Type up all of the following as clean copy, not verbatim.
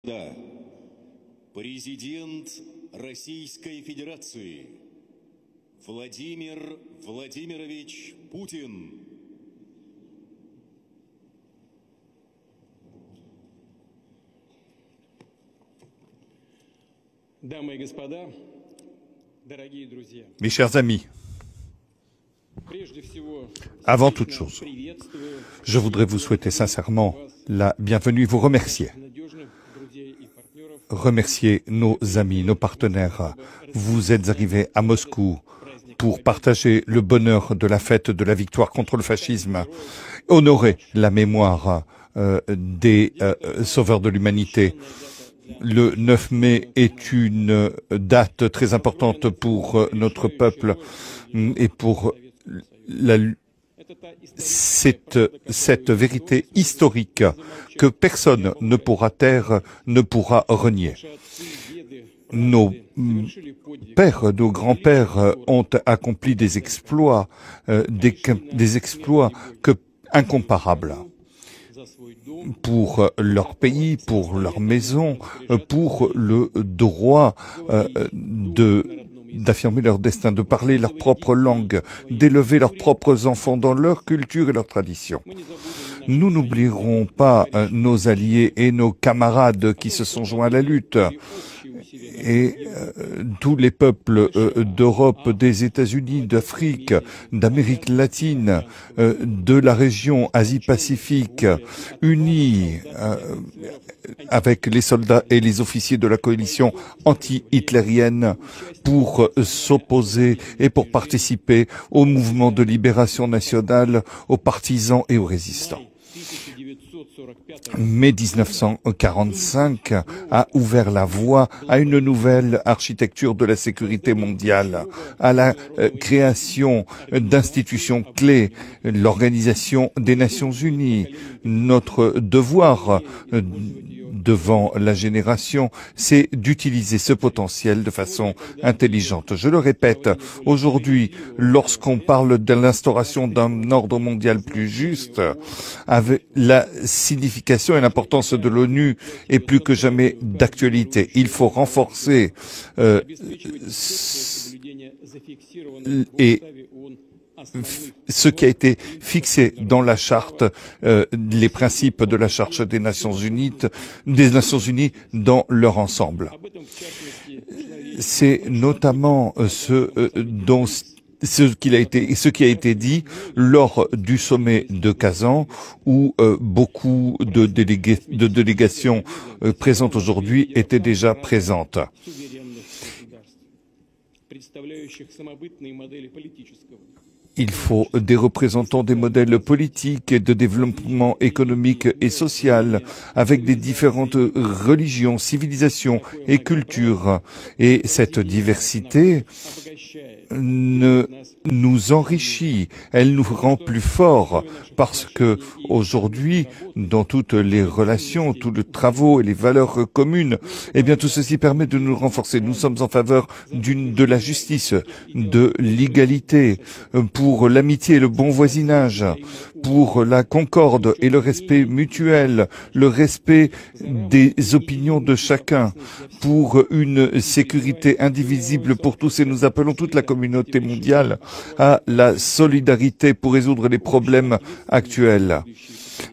Да. Президент Российской Федерации Владимир Владимирович Путин. Дамы и господа, дорогие друзья, Mes chers amis, avant toute chose, je voudrais vous souhaiter sincèrement la bienvenue et vous remercier. Remercier nos amis, nos partenaires. Vous êtes arrivés à Moscou pour partager le bonheur de la fête de la victoire contre le fascisme, honorer la mémoire des sauveurs de l'humanité. Le 9 mai est une date très importante pour notre peuple et pour cette vérité historique que personne ne pourra taire, ne pourra renier. Nos pères, nos grands-pères ont accompli des exploits incomparables pour leur pays, pour leur maison, pour le droit d'affirmer leur destin, de parler leur propre langue, d'élever leurs propres enfants dans leur culture et leur tradition. Nous n'oublierons pas nos alliés et nos camarades qui se sont joints à la lutte et tous les peuples d'Europe, des États-Unis, d'Afrique, d'Amérique latine, de la région Asie-Pacifique, unis avec les soldats et les officiers de la coalition anti-hitlérienne pour s'opposer et pour participer au mouvement de libération nationale, aux partisans et aux résistants. Mai 1945 a ouvert la voie à une nouvelle architecture de la sécurité mondiale, à la création d'institutions clés, l'Organisation des Nations Unies. Notre devoir devant la génération, c'est d'utiliser ce potentiel de façon intelligente. Je le répète, aujourd'hui, lorsqu'on parle de l'instauration d'un ordre mondial plus juste, avec la signification et l'importance de l'ONU est plus que jamais d'actualité. Il faut renforcer ce qui a été fixé dans la charte, les principes de la charte des Nations Unies dans leur ensemble. C'est notamment ce qui a été dit lors du sommet de Kazan, où beaucoup de délégations présentes aujourd'hui étaient déjà présentes. Il faut des représentants des modèles politiques et de développement économique et social, avec des différentes religions, civilisations et cultures. Et cette diversité nous enrichit, elle nous rend plus forts, parce que aujourd'hui, dans toutes les relations, tous les travaux et les valeurs communes, eh bien tout ceci permet de nous renforcer. Nous sommes en faveur de la justice, de l'égalité, pour l'amitié et le bon voisinage, pour la concorde et le respect mutuel, le respect des opinions de chacun, pour une sécurité indivisible pour tous, et nous appelons toute la communauté mondiale à la solidarité pour résoudre les problèmes actuels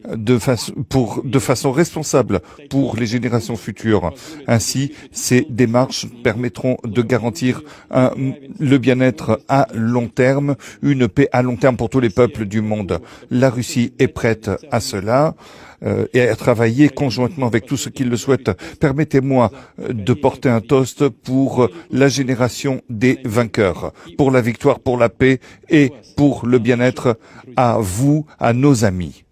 de façon responsable pour les générations futures. Ainsi, ces démarches permettront de garantir le bien-être à long terme, une paix à long terme pour tous les peuples du monde. La Russie est prête à cela et à travailler conjointement avec tous ceux qui le souhaitent. Permettez-moi de porter un toast pour la génération des vainqueurs, pour la victoire, pour la paix et pour le bien-être à vous, à nos amis.